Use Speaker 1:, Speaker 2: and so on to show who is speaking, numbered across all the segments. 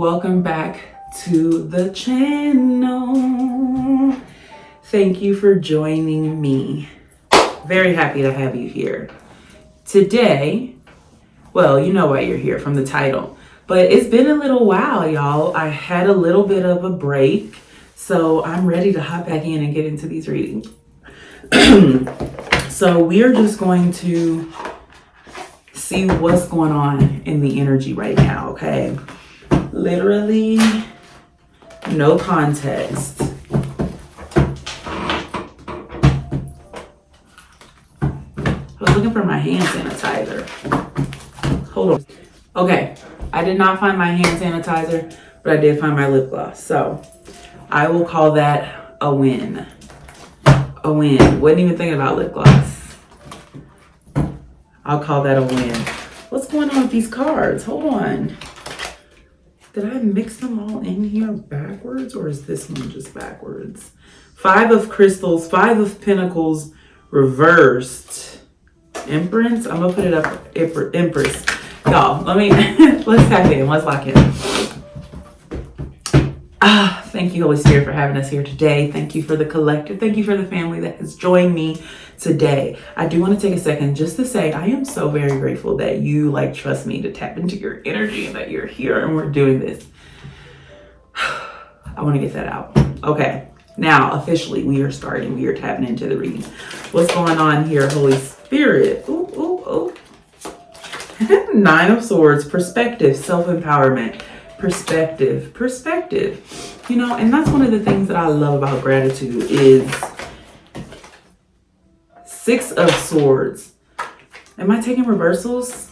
Speaker 1: welcome back to the channel. Thank you for joining me. Very happy to have you here. Today, well, you know why you're here from the title, but it's been a little while, y'all. I had a little bit of a break, so I'm ready to hop back in and get into these readings. So we are just going to see what's going on in the energy right now, okay? Literally, no context. I was looking for my hand sanitizer. Hold on. Okay, I did not find my hand sanitizer, but I did find my lip gloss. So I will call that a win. A win. Wasn't even thinking about lip gloss. I'll call that a win. What's going on with these cards? Hold on. Did I mix them all in here backwards, or is this one just backwards? 5 of crystals, 5 of pentacles reversed. Empress. I'm gonna put it up. Empress. Y'all, let's tap in. Let's lock in. Thank you, Holy Spirit, for having us here today. Thank you for the collective. Thank you for the family that has joined me today. I do want to take a second just to say I am so very grateful that you trust me to tap into your energy and that you're here and we're doing this. I want to get that out. Okay. Now, officially, we are starting. We are tapping into the reading. What's going on here, Holy Spirit? Ooh. 9 of Swords, perspective, self-empowerment. Perspective. You know, and that's one of the things that I love about gratitude is 6 of Swords. Am I taking reversals?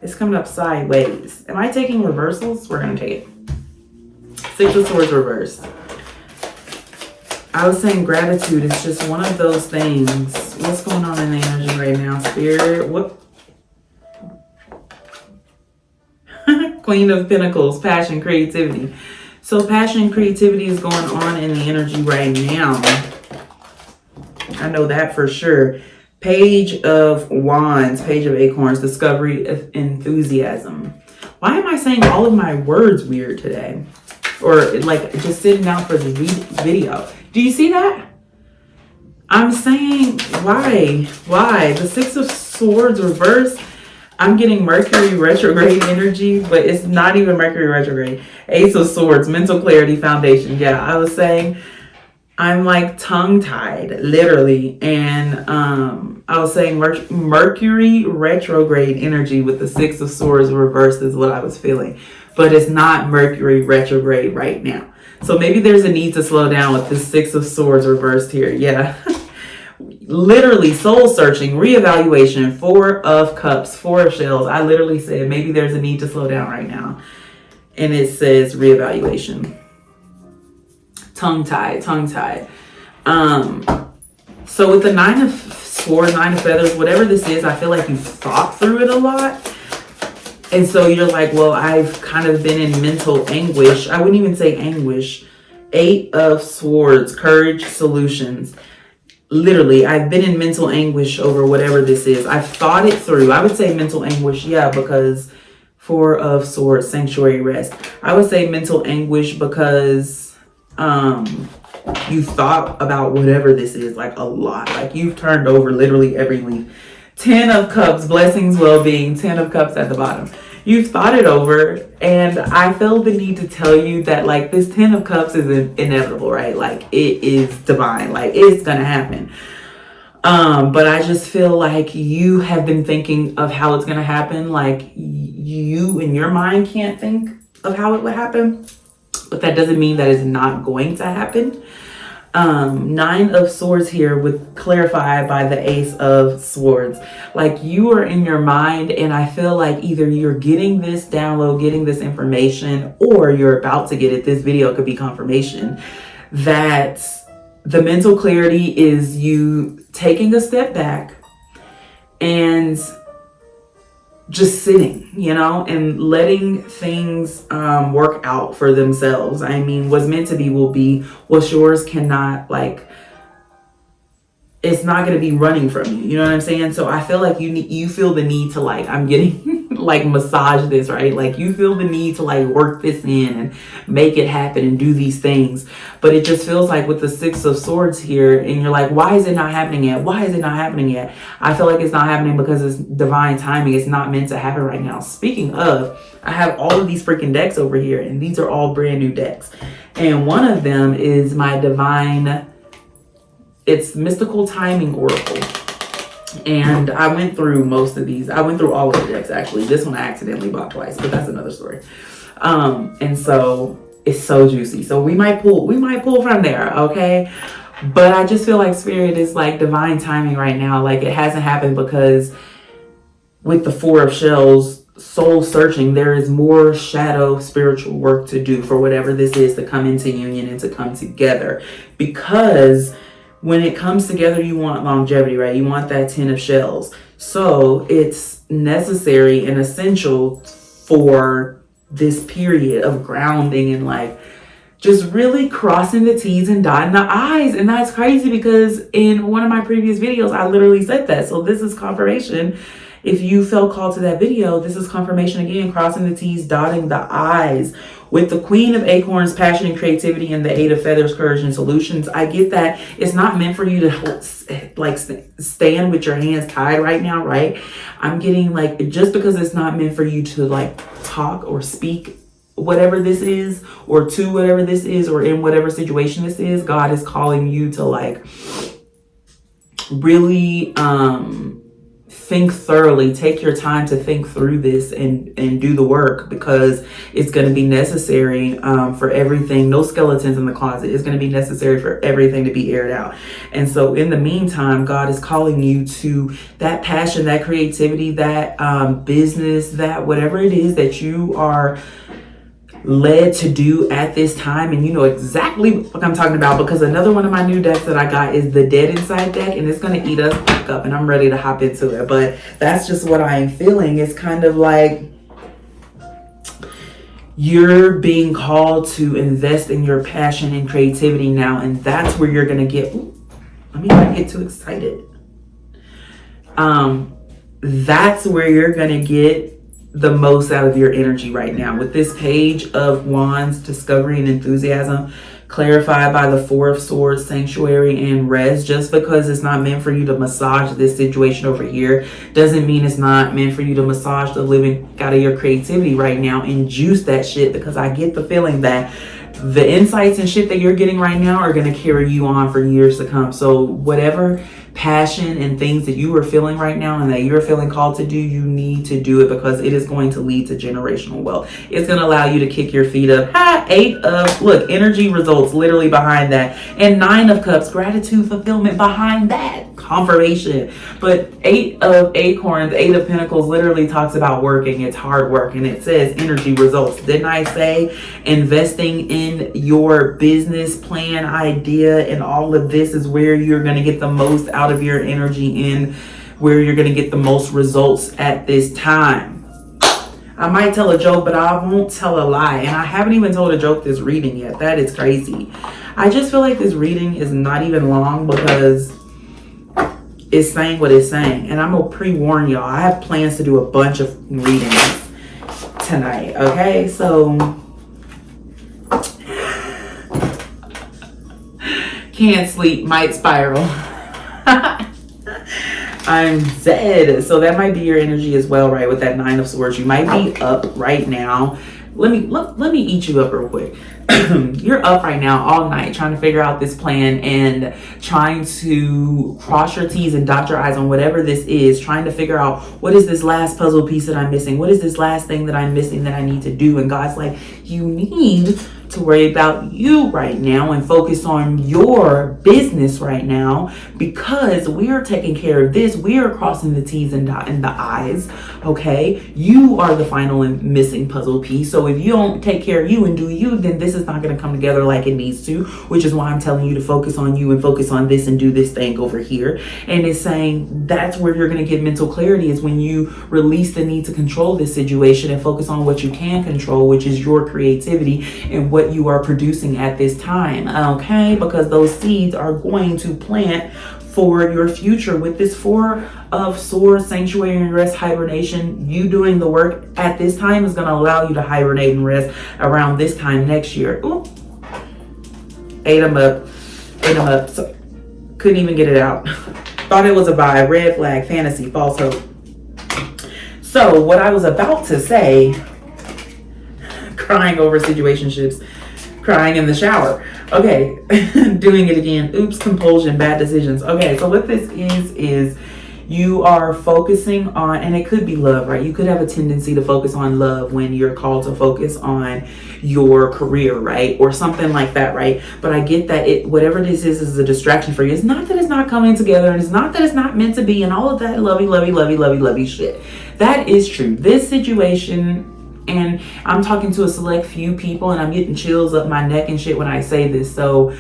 Speaker 1: It's coming up sideways. Am I taking reversals? We're going to take it. 6 of Swords reversed. I was saying gratitude is just one of those things. What's going on in the energy right now, Spirit? What? Queen of Pentacles, passion, creativity. So passion and creativity is going on in the energy right now. I know that for sure. Page of Wands, Page of Acorns, discovery, enthusiasm. Why am I saying all of my words weird today? Or just sitting down for the video. Do you see that? I'm saying, why? The 6 of Swords reversed. I'm getting Mercury retrograde energy, but it's not even Mercury retrograde. Ace of Swords, mental clarity, foundation. Yeah, I was saying I'm tongue-tied, literally. And I was saying Mercury retrograde energy with the 6 of Swords reversed is what I was feeling. But it's not Mercury retrograde right now. So maybe there's a need to slow down with this 6 of Swords reversed here. Yeah. Literally soul searching, reevaluation, 4 of Cups, 4 of Shells. I literally said maybe there's a need to slow down right now. And it says reevaluation. Tongue-tied. So with the 9 of Swords, 9 of Feathers, whatever this is, I feel like you've thought through it a lot. And so you're like, well, I've kind of been in mental anguish. I wouldn't even say anguish. 8 of Swords, courage, solutions. Literally, I've been in mental anguish over whatever this is. I've thought it through. I would say mental anguish, yeah, because 4 of Swords, sanctuary, rest. I would say mental anguish because you thought about whatever this is a lot. You've turned over literally every leaf. 10 of Cups, blessings, well-being. 10 of Cups at the bottom. You've thought it over, and I feel the need to tell you that this 10 of Cups is inevitable, right? It is divine, it's gonna happen. But I just feel like you have been thinking of how it's gonna happen. You in your mind can't think of how it would happen, but that doesn't mean that it's not going to happen. 9 of Swords here with clarified by the Ace of Swords. You are in your mind, and I feel like either you're getting this download, getting this information, or you're about to get it. This video could be confirmation that the mental clarity is you taking a step back and just sitting, and letting things work out for themselves. I mean, what's meant to be will be. What's yours cannot, it's not going to be running from you. You know what I'm saying? So I feel like you feel the need to I'm getting like massage this, right? Like you feel the need to like work this in and make it happen and do these things. But it just feels like with the Six of Swords here, and you're like, why is it not happening yet? Why is it not happening yet? I feel like it's not happening because it's divine timing. It's not meant to happen right now. Speaking of, I have all of these freaking decks over here, and these are all brand new decks. And one of them is my divine, it's Mystical Timing Oracle. And I went through most of these. I went through all of the decks, actually. This one I accidentally bought twice, but that's another story. And so it's so juicy. So we might pull from there, okay? But I just feel like Spirit is like divine timing right now. Like it hasn't happened because with the Four of Shells, soul searching, there is more shadow spiritual work to do for whatever this is to come into union and to come together. Because when it comes together, you want longevity, right? You want that 10 of shells. So it's necessary and essential for this period of grounding and like just really crossing the T's and dotting the I's. And that's crazy because in one of my previous videos, I literally said that. So this is confirmation. If you felt called to that video, this is confirmation again, crossing the T's, dotting the I's. With the Queen of Acorns, passion and creativity, and the Eight of Feathers, courage and solutions, I get that it's not meant for you to like stand with your hands tied right now, right? I'm getting like, just because it's not meant for you to like talk or speak whatever this is, or to whatever this is, or in whatever situation this is, God is calling you to like really think thoroughly, take your time to think through this and do the work, because it's going to be necessary for everything. No skeletons in the closet. It's going to be necessary for everything to be aired out. And so in the meantime, God is calling you to that passion, that creativity, that business, that whatever it is that you are led to do at this time. And you know exactly what I'm talking about, because another one of my new decks that I got is the Dead Inside deck, and it's going to eat us back up, and I'm ready to hop into it. But that's just what I am feeling. It's kind of like you're being called to invest in your passion and creativity now, and that's where you're going to get, let me not get too excited. That's where you're going to get the most out of your energy right now. With this Page of Wands, discovery and enthusiasm, clarified by the Four of Swords, sanctuary and rest. Just because it's not meant for you to massage this situation over here doesn't mean it's not meant for you to massage the living out of your creativity right now and juice that shit, because I get the feeling that the insights and shit that you're getting right now are going to carry you on for years to come. So whatever passion and things that you are feeling right now and that you're feeling called to do, you need to do it, because it is going to lead to generational wealth. It's going to allow you to kick your feet up. Eight of, look, energy results literally behind that. And Nine of Cups, gratitude, fulfillment behind that. Confirmation. But Eight of Acorns, Eight of Pentacles literally talks about working. It's hard work, and it says energy results. Didn't I say investing in your business plan idea and all of this is where you're going to get the most out of your energy, in where you're going to get the most results at this time. I might tell a joke, but I won't tell a lie. And I haven't even told a joke this reading yet. That is crazy. I just feel like this reading is not even long, because it's saying what it's saying. And I'm going to pre-warn y'all, I have plans to do a bunch of readings tonight. Okay, so can't sleep, might spiral. I'm dead. So that might be your energy as well, right? With that Nine of Swords, you might be up right now. Let me eat you up real quick. You're up right now all night trying to figure out this plan and trying to cross your T's and dot your I's on whatever this is, trying to figure out, what is this last puzzle piece that I'm missing? What is this last thing that I'm missing that I need to do? And God's like, you need to worry about you right now and focus on your business right now, because we are taking care of this. We are crossing the T's and dotting the I's. Okay, you are the final and missing puzzle piece. So if you don't take care of you and do you, then this is not going to come together like it needs to, which is why I'm telling you to focus on you and focus on this and do this thing over here. And it's saying that's where you're going to get mental clarity, is when you release the need to control this situation and focus on what you can control, which is your creativity and what what you are producing at this time, okay? Because those seeds are going to plant for your future. With this Four of Swords, sanctuary and rest, hibernation, you doing the work at this time is going to allow you to hibernate and rest around this time next year. Ooh. Ate them up. So, couldn't even get it out. Thought it was a vibe. Red flag, fantasy, false hope. So what I was about to say, crying over situationships, crying in the shower. Okay, doing it again. Oops, compulsion, bad decisions. Okay, so what this is you are focusing on, and it could be love, right? You could have a tendency to focus on love when you're called to focus on your career, right? Or something like that, right? But I get that whatever this is a distraction for you. It's not that it's not coming together, and it's not that it's not meant to be, and all of that lovey shit. That is true. This situation, and I'm talking to a select few people, and I'm getting chills up my neck and shit when I say this. So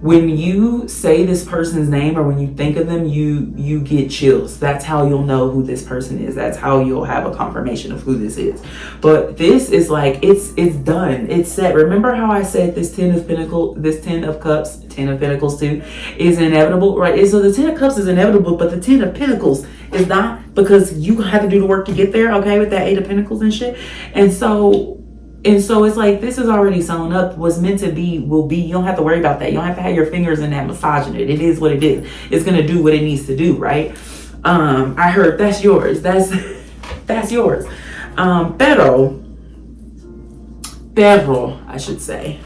Speaker 1: when you say this person's name, or when you think of them, you get chills. That's how you'll know who this person is. That's how you'll have a confirmation of who this is. But this is like, it's done. It's set. Remember how I said this 10 of Cups, 10 of Pentacles too, is inevitable, right? So the 10 of Cups is inevitable, but the 10 of Pentacles is not, because you have to do the work to get there, okay, with that 8 of Pentacles and shit. And so it's like, this is already sewn up. What's meant to be will be. You don't have to worry about that. You don't have to have your fingers in that, massaging it. It is what it is. It's going to do what it needs to do, right? I heard that's yours. That's yours. Pero, I should say.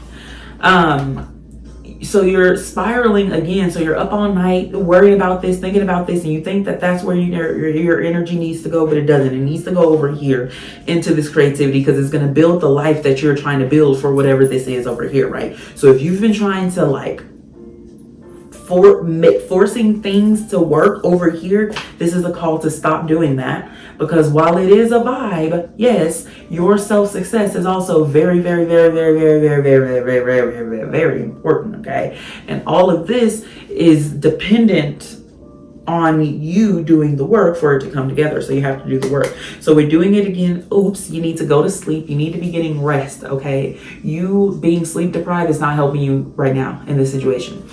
Speaker 1: So you're spiraling again. So you're up all night worrying about this, thinking about this, and you think that that's where your energy needs to go, but it doesn't. It needs to go over here into this creativity, because it's going to build the life that you're trying to build for whatever this is over here, right? So if you've been trying to like forcing things to work over here, this is a call to stop doing that. Because while it is a vibe, yes, your self-success is also very, very, very, very, very, very, very, very, very, very, very important, okay? And all of this is dependent on you doing the work for it to come together. So you have to do the work. So we're doing it again. Oops, you need to go to sleep. You need to be getting rest, okay? You being sleep deprived is not helping you right now in this situation.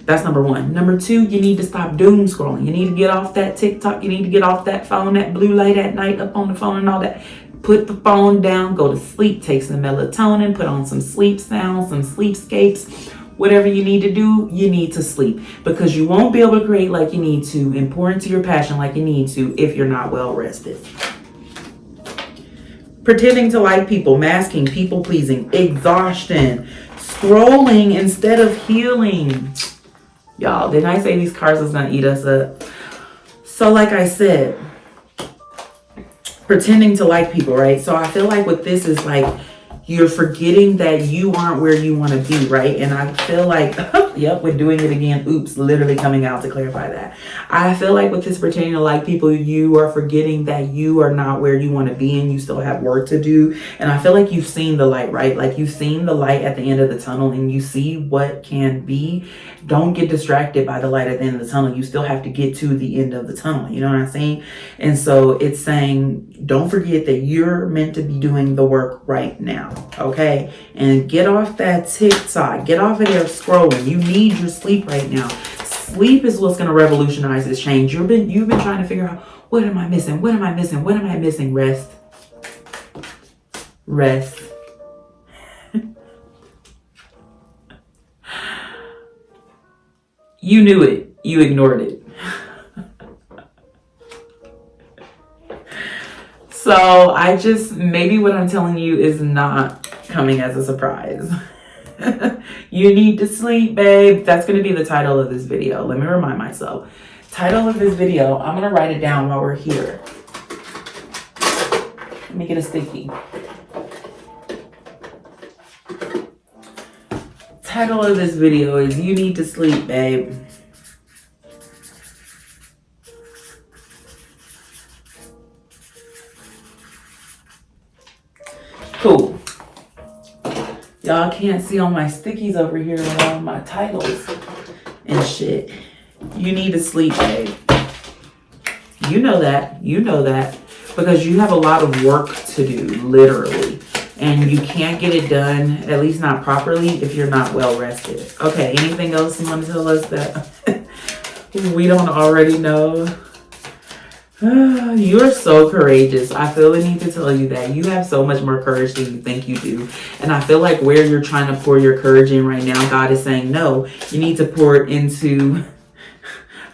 Speaker 1: That's number one. Number two, you need to stop doom scrolling. You need to get off that TikTok. You need to get off that phone, that blue light at night, up on the phone and all that. Put the phone down, go to sleep, take some melatonin, put on some sleep sounds, some sleepscapes. Whatever you need to do, you need to sleep, because you won't be able to create like you need to and pour into your passion like you need to if you're not well rested. Pretending to like people, masking, people pleasing, exhaustion, scrolling instead of healing. Y'all, didn't I say these cards was gonna eat us up? So like I said, pretending to like people, right? So I feel like with this is like, you're forgetting that you aren't where you want to be, right? And I feel like, yep, we're doing it again. Oops, literally coming out to clarify that. I feel like with this pretending to like people, you are forgetting that you are not where you want to be and you still have work to do. And I feel like you've seen the light, right? Like you've seen the light at the end of the tunnel and you see what can be. Don't get distracted by the light at the end of the tunnel. You still have to get to the end of the tunnel. You know what I'm saying? And so it's saying, don't forget that you're meant to be doing the work right now. Okay, and get off that TikTok. Get off of there scrolling. You need your sleep right now. Sleep is what's going to revolutionize this change. You've been trying to figure out, what am I missing? What am I missing? What am I missing? Rest. Rest. You knew it. You ignored it. So maybe what I'm telling you is not coming as a surprise. You need to sleep, babe. That's going to be the title of this video. Let me remind myself. Title of this video, I'm going to write it down while we're here. Let me get a sticky. Title of this video is You Need to Sleep, babe. Cool. Y'all can't see all my stickies over here with all my titles and shit. You need to sleep, babe. You know that. You know that. Because you have a lot of work to do, literally. and you can't get it done, at least not properly, if you're not well rested. Okay, anything else you want to tell us that we don't already know? You're so courageous. I feel the need to tell you that. You have so much more courage than you think you do. And I feel like where you're trying to pour your courage in right now, God is saying, no, you need to pour it into...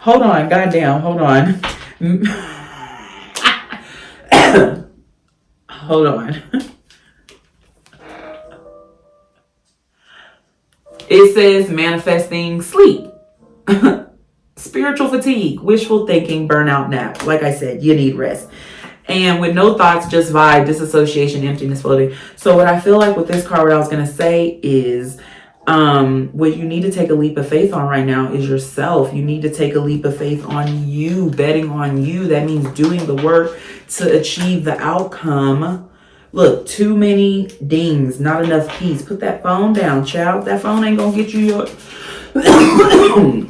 Speaker 1: Hold on, goddamn, hold on. Hold on. It says manifesting sleep. Spiritual fatigue, wishful thinking, burnout, nap. Like I said, you need rest. And with no thoughts, just vibe, disassociation, emptiness, floating. So what I feel like with this card, what I was going to say is what you need to take a leap of faith on right now is yourself. You need to take a leap of faith on you, betting on you. That means doing the work to achieve the outcome. Look, too many dings, not enough peace. Put that phone down, child. That phone ain't going to get you your...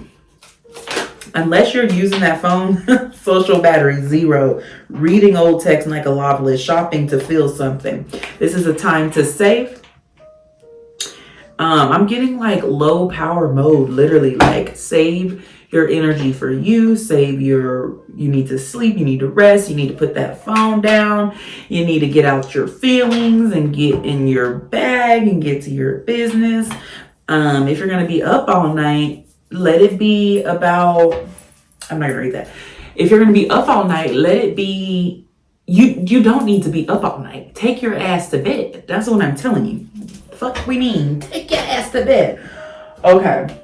Speaker 1: Unless you're using that phone, social battery, 0. Reading old text like a novelist, shopping to feel something. This is a time to save. I'm getting like low power mode, literally, like save your energy for you, you need to sleep, you need to rest, you need to put that phone down, you need to get out your feelings and get in your bag and get to your business. If you're going to be up all night, let it be about, I'm not gonna read that. If you're gonna be up all night, let it be, you don't need to be up all night. Take your ass to bed. That's what I'm telling you. Fuck we mean. Take your ass to bed. Okay.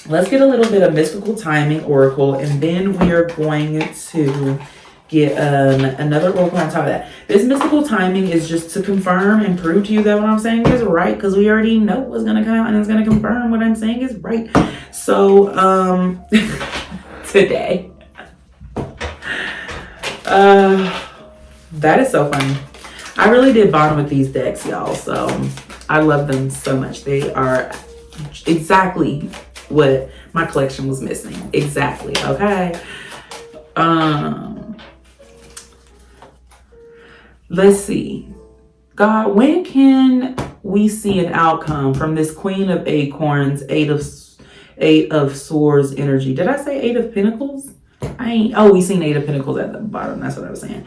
Speaker 1: Let's get a little bit of mystical timing oracle, and then we are going to get another oracle on top of that. This mystical timing is just to confirm and prove to you that what I'm saying is right, because we already know what's going to come out and it's going to confirm what I'm saying is right. So today that is so funny. I really did bond with these decks, y'all, so I love them so much. They are exactly what my collection was missing. Exactly. Okay. Let's see. God, when can we see an outcome from this Queen of Acorns, Eight of Swords energy? Did I say Eight of Pentacles? We seen Eight of Pentacles at the bottom. That's what I was saying.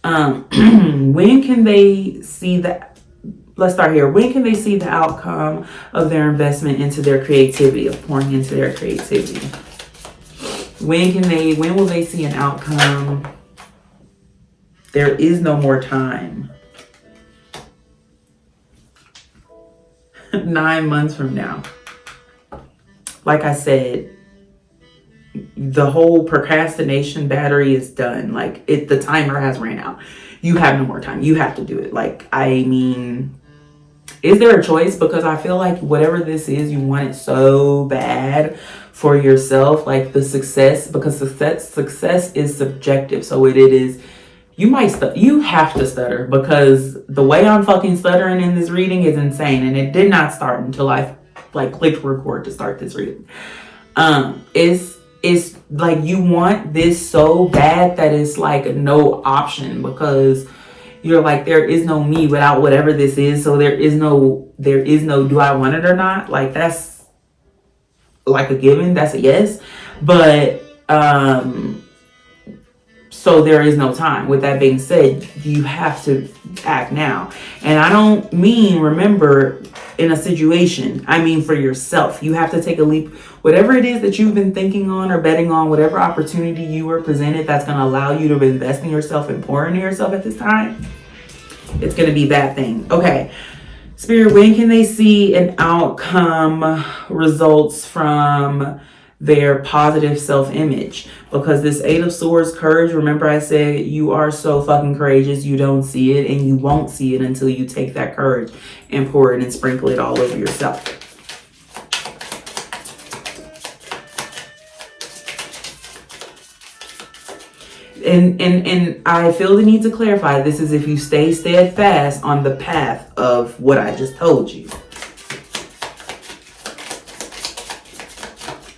Speaker 1: When can they see that? Let's start here. When can they see the outcome of their investment into their creativity, of pouring into their creativity? When will they see an outcome? There is no more time. 9 months from now. Like I said, the whole procrastination battery is done. Like the timer has ran out. You have no more time. You have to do it. Like, I mean, is there a choice? Because I feel like whatever this is, you want it so bad for yourself. Like the success, because success is subjective. So it is. You have to stutter, because the way I'm fucking stuttering in this reading is insane. And it did not start until I clicked record to start this reading. It's like you want this so bad that it's like no option, because you're like, there is no me without whatever this is. So there is no do I want it or not? Like that's like a given. That's a yes. But so there is no time. With that being said, you have to act now. And I don't mean, remember, in a situation. I mean for yourself. You have to take a leap. Whatever it is that you've been thinking on or betting on, whatever opportunity you were presented that's going to allow you to invest in yourself and pour into yourself at this time, it's going to be that thing. Okay. Spirit, when can they see an outcome, results from their positive self-image? Because this Eight of Swords, courage, remember I said you are so fucking courageous, you don't see it, and you won't see it until you take that courage and pour it and sprinkle it all over yourself. And I feel the need to clarify, this is if you stay steadfast on the path of what I just told you.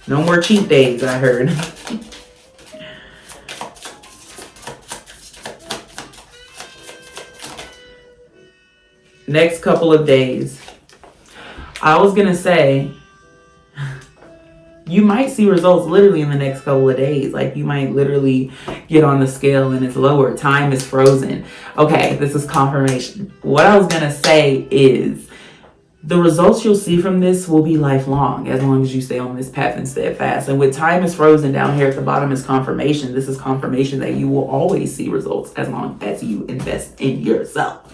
Speaker 1: No more cheat days, I heard. next couple of days. I was going to say, you might see results literally in the next couple of days. Like, you might literally get on the scale and it's lower. Time is frozen. Okay, this is confirmation. What I was going to say is, the results you'll see from this will be lifelong, as long as you stay on this path and steadfast. And with time is frozen down here at the bottom is confirmation. This is confirmation that you will always see results as long as you invest in yourself.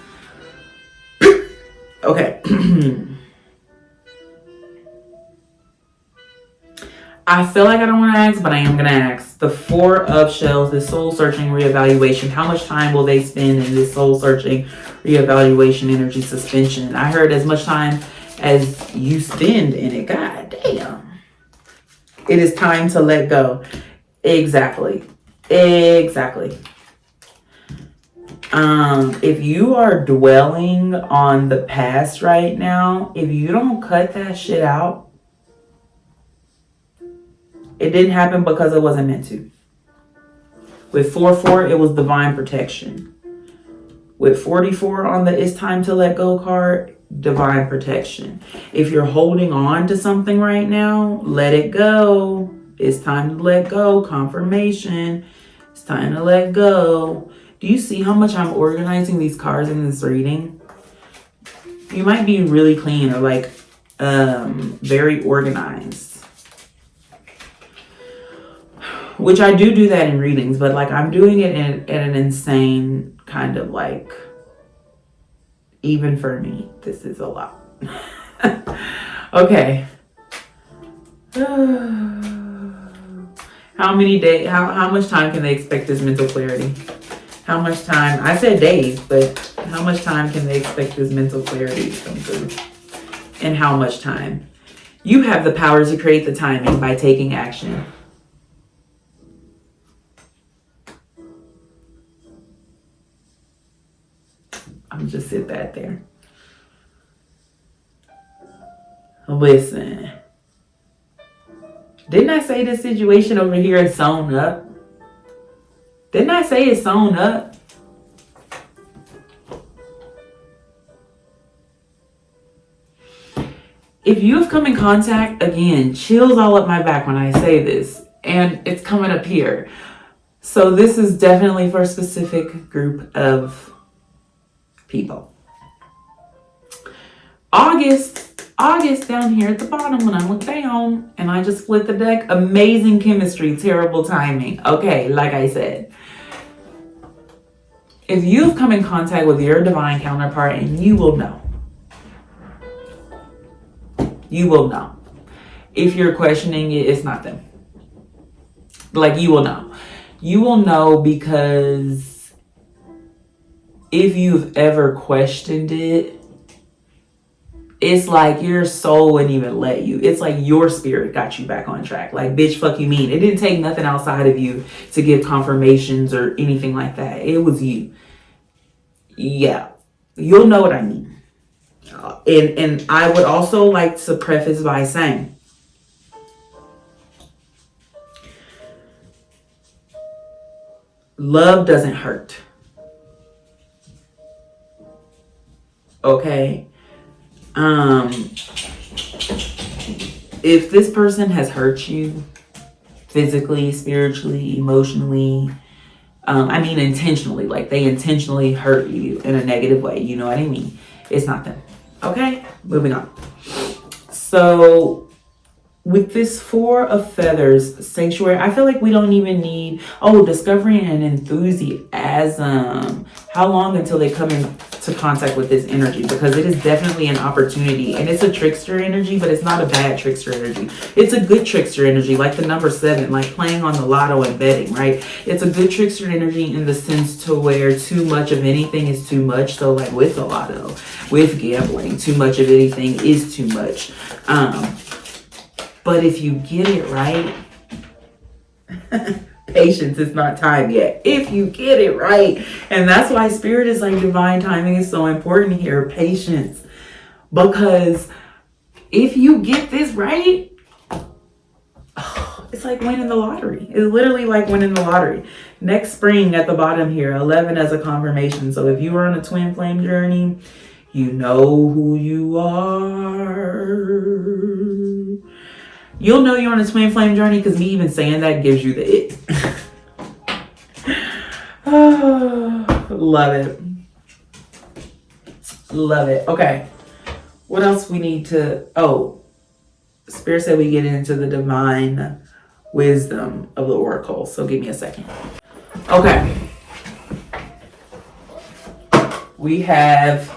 Speaker 1: Okay. I feel like I don't want to ask, but I am going to ask. The Four of Shells, this soul-searching reevaluation, how much time will they spend in this soul-searching reevaluation energy suspension? I heard as much time as you spend in it. God damn. It is time to let go. Exactly. Exactly. If you are dwelling on the past right now, if you don't cut that shit out, it didn't happen because it wasn't meant to. With 4-4, it was divine protection. With 44 on the It's Time to Let Go card, divine protection. If you're holding on to something right now, let it go. It's time to let go. Confirmation. It's time to let go. Do you see how much I'm organizing these cards in this reading? You might be really clean or like very organized. Which I do that in readings, but like I'm doing it at an insane kind of like, even for me, this is a lot. Okay. How many days, how much time can they expect this mental clarity? How much time, I said days, but how much time can they expect this mental clarity to come through? And how much time? You have the power to create the timing by taking action. I'm just sit that there. Listen. Didn't I say this situation over here is sewn up? Didn't I say it's sewn up? If you've come in contact, again, chills all up my back when I say this. And it's coming up here. So this is definitely for a specific group of people. August down here at the bottom when I look down and I just split the deck. Amazing chemistry, terrible timing. Okay, like I said. If you've come in contact with your divine counterpart, and you will know. You will know. If you're questioning it, it's not them. Like, you will know. You will know because if you've ever questioned it, it's like your soul wouldn't even let you. It's like your spirit got you back on track. Like, bitch, fuck you mean. It didn't take nothing outside of you to give confirmations or anything like that. It was you. Yeah. You'll know what I mean. And I would also like to preface by saying, love doesn't hurt. Okay? If this person has hurt you physically, spiritually, emotionally, I mean intentionally, like they intentionally hurt you in a negative way, you know what I mean? It's not them. Okay? Moving on. So with this Four of Feathers, Sanctuary, I feel like we don't even need, discovery and enthusiasm. How long until they come into contact with this energy? Because it is definitely an opportunity. And it's a trickster energy, but it's not a bad trickster energy. It's a good trickster energy, like the number 7, like playing on the lotto and betting, right? It's a good trickster energy in the sense to where too much of anything is too much. So like with the lotto, with gambling, too much of anything is too much. But if you get it right, patience is not time yet. If you get it right. And that's why spirit is like divine timing is so important here. Patience. Because if you get this right, it's like winning the lottery. It's literally like winning the lottery. Next spring at the bottom here, 11 as a confirmation. So if you were on a twin flame journey, You know who you are. You'll know you're on a twin flame journey because me even saying that gives you the it. Oh, love it. Love it. Okay. What else we need to... Oh, Spirit said we get into the divine wisdom of the oracle. So give me a second. Okay. We have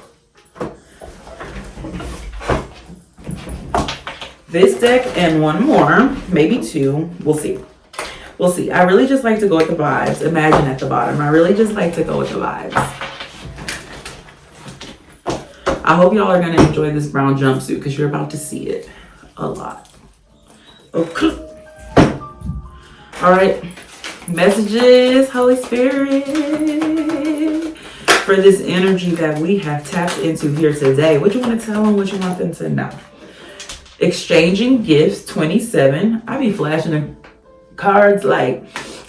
Speaker 1: this deck and one more, maybe two. We'll see. We'll see. I really just like to go with the vibes. Imagine at the bottom. I really just like to go with the vibes. I hope y'all are going to enjoy this brown jumpsuit because you're about to see it a lot. Okay. All right. Messages, Holy Spirit, for this energy that we have tapped into here today. What you want to tell them? What you want them to know? Exchanging gifts, 27. I be flashing the cards like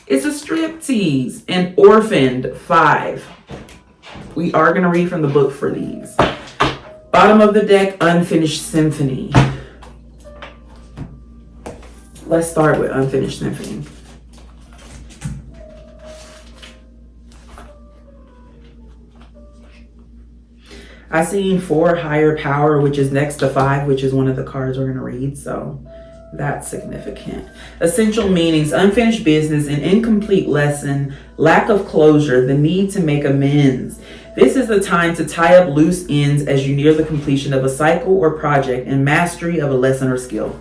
Speaker 1: it's a striptease. And orphaned, 5. We are going to read from the book for these. Bottom of the deck, unfinished symphony. Let's start with unfinished symphony. I seen 4 higher power, which is next to 5, which is one of the cards we're going to read. So that's significant. Essential meanings, unfinished business, an incomplete lesson, lack of closure, the need to make amends. This is the time to tie up loose ends as you near the completion of a cycle or project and mastery of a lesson or skill.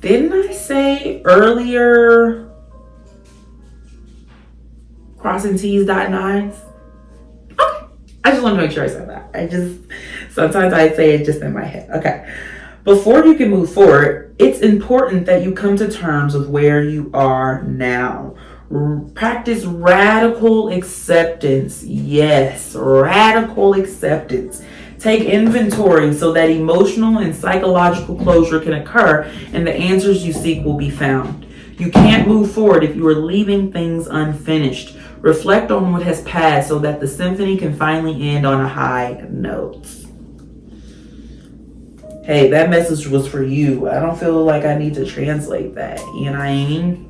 Speaker 1: Didn't I say earlier crossing T's, dotting I's? Okay. I just want to make sure I said that. Sometimes I say it just in my head. Okay. Before you can move forward, it's important that you come to terms with where you are now. Practice radical acceptance. Yes, radical acceptance. Take inventory so that emotional and psychological closure can occur and the answers you seek will be found. You can't move forward if you are leaving things unfinished. Reflect on what has passed so that the symphony can finally end on a high note. Hey, that message was for you. I don't feel like I need to translate that. You know what I mean?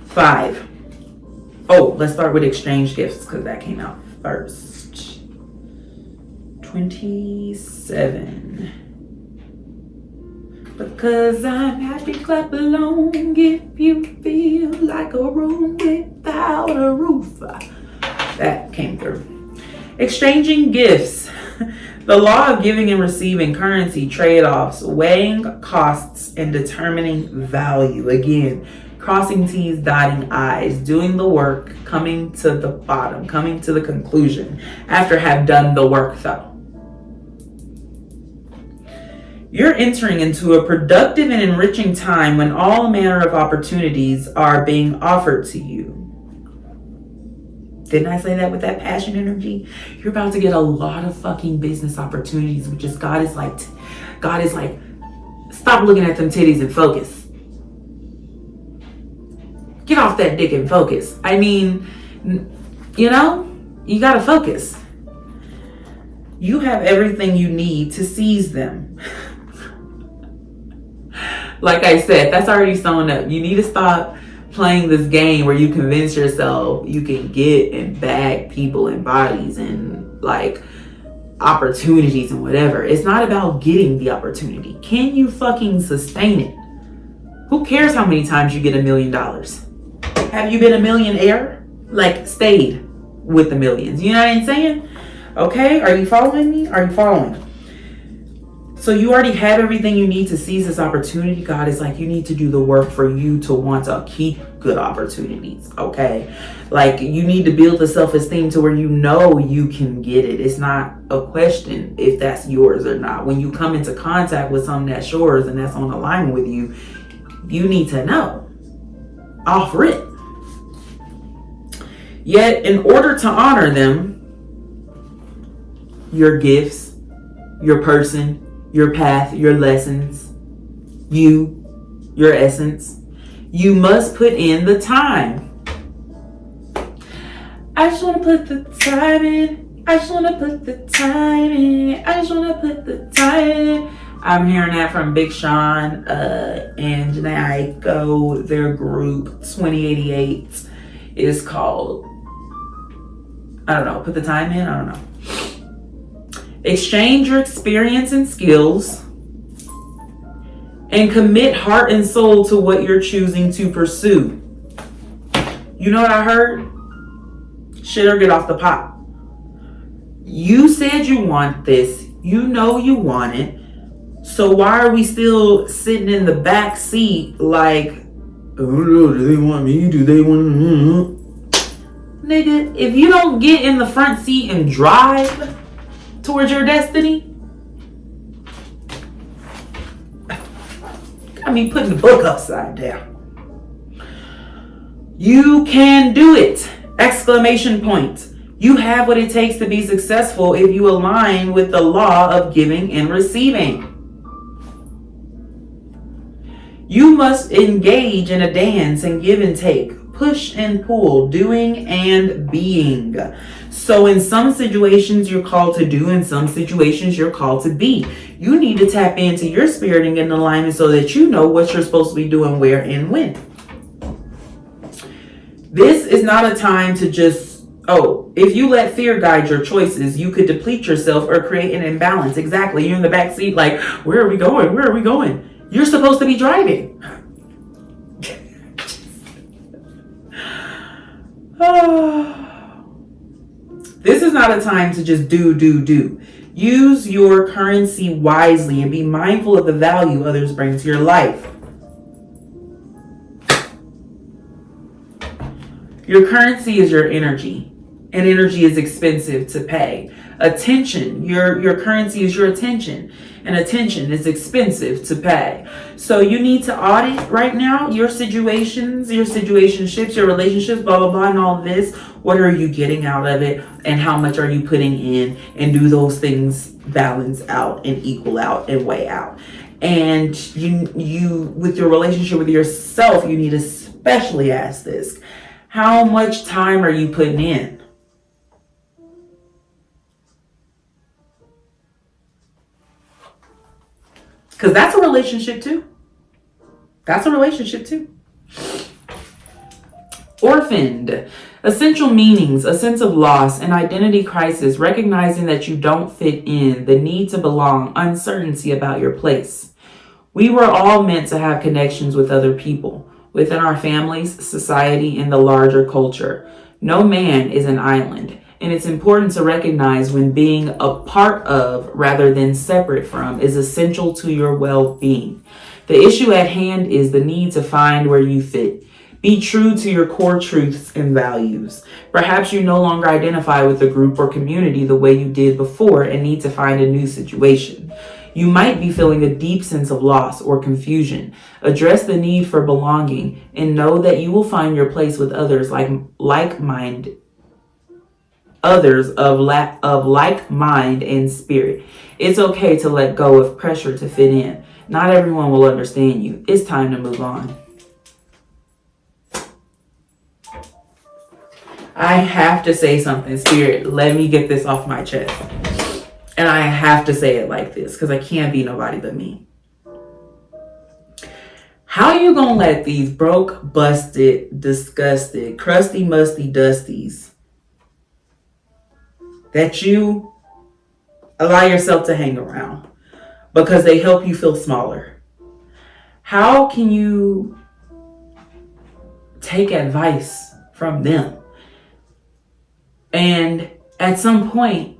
Speaker 1: 5. Oh, let's start with exchange gifts because that came out first. 27. Because I'm happy, clap along if you feel like a room without a roof. That came through. Exchanging gifts. The law of giving and receiving, currency, trade-offs, weighing costs, and determining value. Again, crossing T's, dotting I's, doing the work, coming to the bottom, coming to the conclusion after have done the work though. You're entering into a productive and enriching time when all manner of opportunities are being offered to you. Didn't I say that with that passion energy? You're about to get a lot of fucking business opportunities, which is God is like, stop looking at them titties and focus. Get off that dick and focus. I mean, you know, you gotta focus. You have everything you need to seize them. Like I said, that's already sewn up. You need to stop playing this game where you convince yourself you can get and bag people and bodies and like opportunities and whatever. It's not about getting the opportunity. Can you fucking sustain it? Who cares how many times you get $1 million? Have you been a millionaire? Like stayed with the millions. You know what I'm saying? Okay, are you following me? Are you following? So you already have everything you need to seize this opportunity. God is like, you need to do the work for you to want to keep good opportunities, okay? Like, you need to build the self-esteem to where you know you can get it. It's not a question if that's yours or not. When you come into contact with something that's yours and that's on alignment with you, you need to know. Offer it. Yet, in order to honor them, your gifts, your person, your path, your lessons, your essence, you must put in the time. I just want to put the time in. I just want to put the time in. I just want to put the time in. I'm hearing that from Big Sean and Janae Aiko. Their group 2088 is called, I don't know, put the time in? I don't know. Exchange your experience and skills and commit heart and soul to what you're choosing to pursue. You know what I heard? Shit or get off the pot. You said you want this. You know you want it. So why are we still sitting in the back seat like, oh, do they want me? Do they want me? Nigga, if you don't get in the front seat and drive towards your destiny, got me putting the book upside down. You can do it! Exclamation point. You have what it takes to be successful if you align with the law of giving and receiving. You must engage in a dance and give and take, push and pull, doing and being. So in some situations you're called to do, in some situations you're called to be. You need to tap into your spirit and get in alignment so that you know what you're supposed to be doing, where and when. This is not a time to just, if you let fear guide your choices, you could deplete yourself or create an imbalance. Exactly. You're in the back seat like, where are we going? Where are we going? You're supposed to be driving. This is not a time to just do. Use your currency wisely and be mindful of the value others bring to your life. Your currency is your energy, and energy is expensive to pay. Attention, your currency is your attention, and attention is expensive to pay. So you need to audit right now your situations, your situationships, your relationships, blah, blah, blah, and all this. What are you getting out of it, and how much are you putting in, and do those things balance out and equal out and weigh out? And you with your relationship with yourself, you need to especially ask this. How much time are you putting in? Because that's a relationship too. That's a relationship too. Orphaned. Essential meanings, a sense of loss, an identity crisis, recognizing that you don't fit in, the need to belong, uncertainty about your place. We were all meant to have connections with other people, within our families, society, and the larger culture. No man is an island, and it's important to recognize when being a part of rather than separate from is essential to your well-being. The issue at hand is the need to find where you fit. Be true to your core truths and values. Perhaps you no longer identify with the group or community the way you did before and need to find a new situation. You might be feeling a deep sense of loss or confusion. Address the need for belonging and know that you will find your place with others others of like mind and spirit. It's okay to let go of pressure to fit in. Not everyone will understand you. It's time to move on. I have to say something, Spirit. Let me get this off my chest. And I have to say it like this because I can't be nobody but me. How you gonna let these broke, busted, disgusted, crusty, musty dusties that you allow yourself to hang around because they help you feel smaller? How can you take advice from them? And at some point,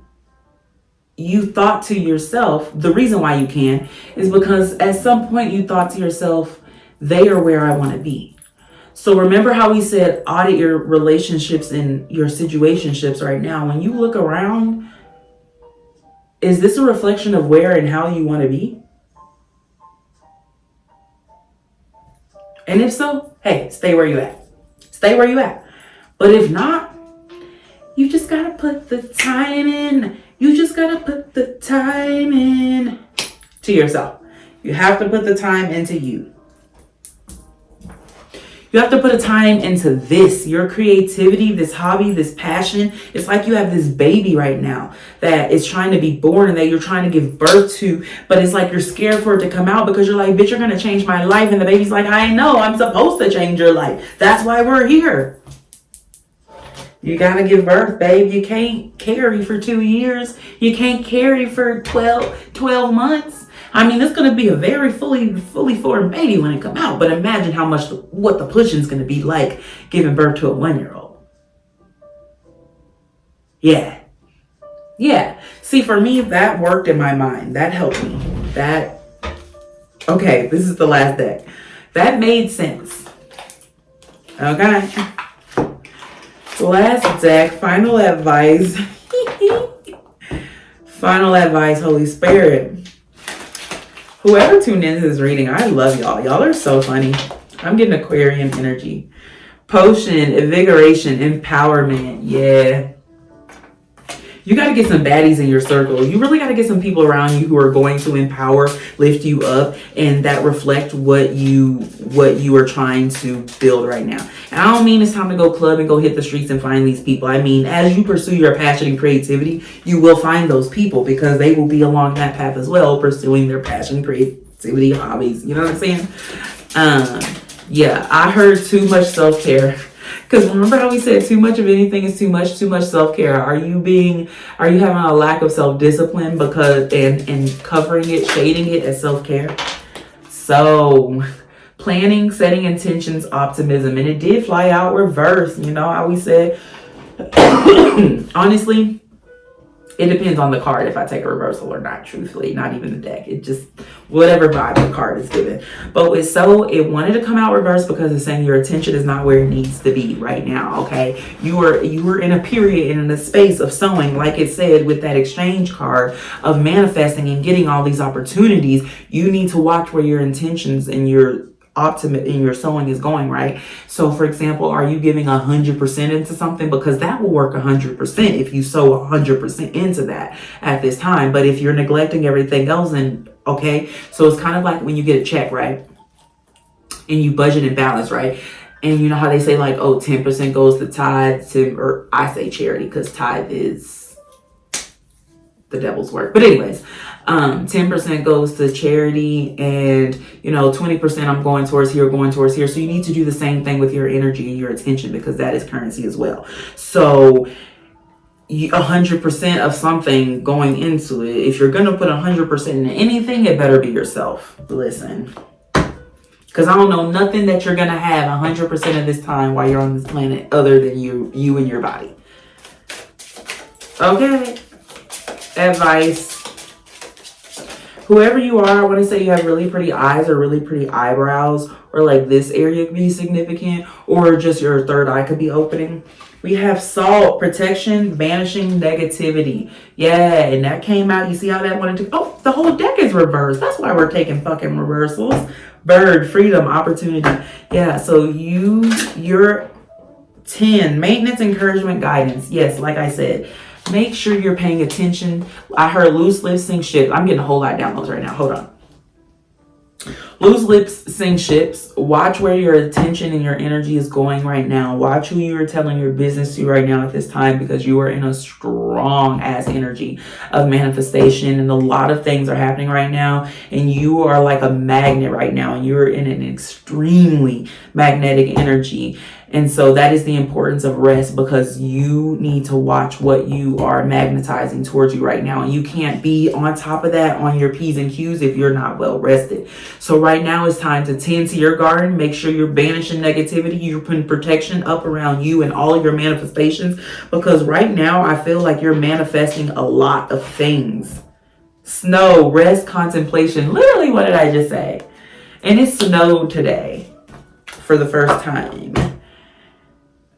Speaker 1: you thought to yourself, the reason why you can is because at some point you thought to yourself, they are where I want to be. So remember how we said audit your relationships and your situationships right now. When you look around, is this a reflection of where and how you want to be? And if so, hey, stay where you at. Stay where you at. But if not, you just got to put the time in. You just got to put the time in to yourself. You have to put the time into you. You have to put a time into this, your creativity, this hobby, this passion. It's like you have this baby right now that is trying to be born and that you're trying to give birth to, but it's like you're scared for it to come out because you're like, bitch, you're going to change my life. And the baby's like, I know, I'm supposed to change your life. That's why we're here. You got to give birth, babe. You can't carry for 2 years. You can't carry for 12 months. I mean, it's going to be a very fully formed baby when it come out. But imagine what the pushing's going to be like giving birth to a 1-year-old. Yeah. See, for me, that worked in my mind. That helped me. Okay, this is the last deck. That sense. Okay. Last deck, final advice. Final advice, Holy Spirit. Whoever tuned into this reading, I love y'all. Y'all are so funny. I'm getting Aquarian energy. Potion, invigoration, empowerment. Yeah. You got to get some baddies in your circle. You really got to get some people around you who are going to empower, lift you up, and that reflect what you are trying to build right now. And I don't mean it's time to go club and go hit the streets and find these people. I mean, as you pursue your passion and creativity, you will find those people because they will be along that path as well, pursuing their passion, creativity, hobbies. You know what I'm saying? Yeah, I heard too much self-care. Because remember how we said too much of anything is too much self-care. Are you having a lack of self-discipline because and covering it, shading it as self-care? So planning, setting intentions, optimism. And it did fly out reverse. You know how we said, honestly, it depends on the card if I take a reversal or not, truthfully. Not even the deck. It just, whatever vibe the card is given. But with it wanted to come out reverse because it's saying your attention is not where it needs to be right now, okay? You were in a period and in a space of sowing, like it said with that exchange card, of manifesting and getting all these opportunities. You need to watch where your intentions and your in your sowing is going, right? So for example, are you giving 100% into something? Because that will work 100% if you sow 100% into that at this time. But if you're neglecting everything else, and okay, so it's kind of like when you get a check, right? And you budget and balance, right? And you know how they say like, oh, 10% goes to tithe, or I say charity because tithe is the devil's work. But anyways, 10% goes to charity, and 20% I'm going towards here. So you need to do the same thing with your energy and your attention, because that is currency as well. So 100% of something going into it. If you're gonna put 100% into anything, it better be yourself. Listen, because I don't know nothing that you're gonna have 100% of this time while you're on this planet other than you and your body. Okay. Advice. Whoever you are, I want to say you have really pretty eyes or really pretty eyebrows, or like this area could be significant, or just your third eye could be opening. We have salt, protection, banishing negativity. Yeah, and that came out. You see how that wanted to... Oh, the whole deck is reversed. That's why we're taking fucking reversals. Bird, freedom, opportunity. Yeah, so you're 10. Maintenance, encouragement, guidance. Yes, like I said. Make sure you're paying attention. I heard loose lips sink ships. I'm getting a whole lot of downloads right now. Hold on. Loose lips sink ships. Watch where your attention and your energy is going right now. Watch who you are telling your business to right now at this time, because you are in a strong ass energy of manifestation, and a lot of things are happening right now, and you are like a magnet right now, and you're in an extremely magnetic energy. And so that is the importance of rest, because you need to watch what you are magnetizing towards you right now. And you can't be on top of that on your P's and Q's if you're not well rested. So right now it's time to tend to your garden. Make sure you're banishing negativity. You're putting protection up around you and all of your manifestations, because right now I feel like you're manifesting a lot of things. Snow, rest, contemplation. Literally, what did I just say? And it snowed today for the first time.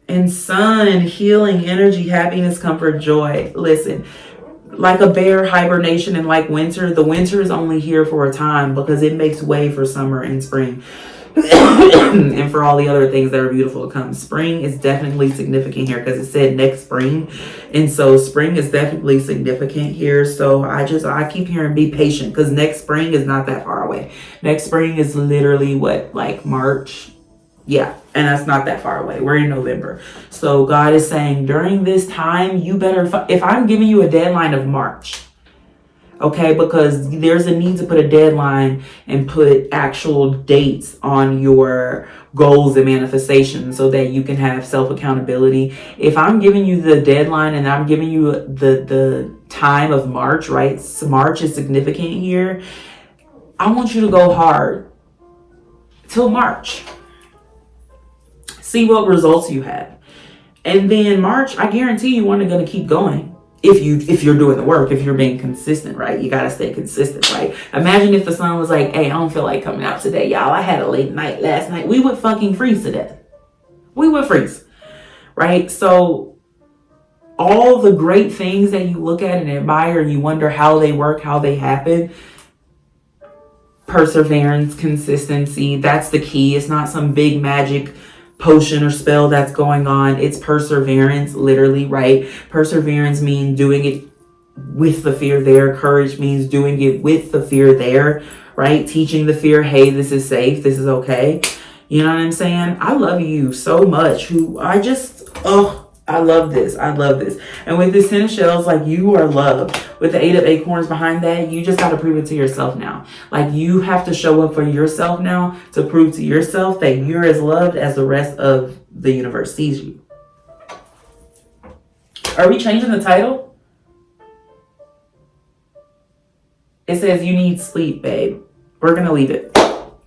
Speaker 1: And sun, healing, energy, happiness, comfort, joy. Listen, like a bear, hibernation, and like winter, the winter is only here for a time, because it makes way for summer and spring. And for all the other things that are beautiful to come. Spring is definitely significant here, because it said next spring. And so spring is definitely significant here. So I keep hearing be patient, because next spring is not that far away. Next spring is literally what, like March? Yeah, And that's not that far away. We're in November. So God is saying during this time, you better, if I'm giving you a deadline of March, okay, because there's a need to put a deadline and put actual dates on your goals and manifestations so that you can have self-accountability. If I'm giving you the deadline and I'm giving you the time of March, right? So March is significant here. I want you to go hard till March. See what results you have. And then March, I guarantee you are going to keep going. If you're doing the work, if you're being consistent, right? You got to stay consistent, right? Imagine if the sun was like, hey, I don't feel like coming out today, y'all. I had a late night last night. We would fucking freeze to death. We would freeze, right? So all the great things that you look at and admire, and you wonder how they work, how they happen, perseverance, consistency, that's the key. It's not some big magic potion or spell that's going on. It's perseverance, literally, right? Perseverance means doing it with the fear there. Courage means doing it with the fear there, right? Teaching the fear, hey, this is safe, this is okay. You know what I'm saying? I love you so much. I love this. I love this. And with this 10 of shells, like, you are loved. With the 8 of acorns behind that, you just got to prove it to yourself now. Like, you have to show up for yourself now to prove to yourself that you're as loved as the rest of the universe sees you. Are we changing the title? It says you need sleep, babe. We're going to leave it.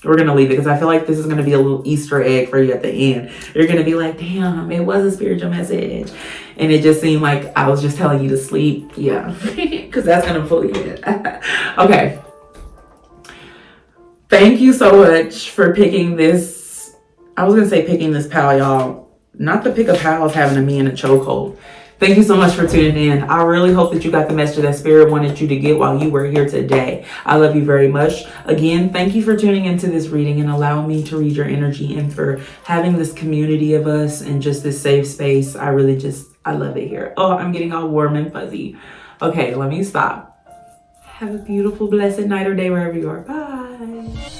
Speaker 1: We're going to leave it because I feel like this is going to be a little Easter egg for you at the end. You're going to be like, damn, it was a spiritual message. And it just seemed like I was just telling you to sleep. Yeah, because that's going to pull you in. Okay. Thank you so much for picking this. I was going to say picking this pal, y'all. Not the pick of pals having me in a chokehold. Thank you so much for tuning in. I really hope that you got the message that Spirit wanted you to get while you were here today. I love you very much. Again, thank you for tuning into this reading and allowing me to read your energy and for having this community of us and just this safe space. I love it here. Oh, I'm getting all warm and fuzzy. Okay, let me stop. Have a beautiful, blessed night or day wherever you are. Bye.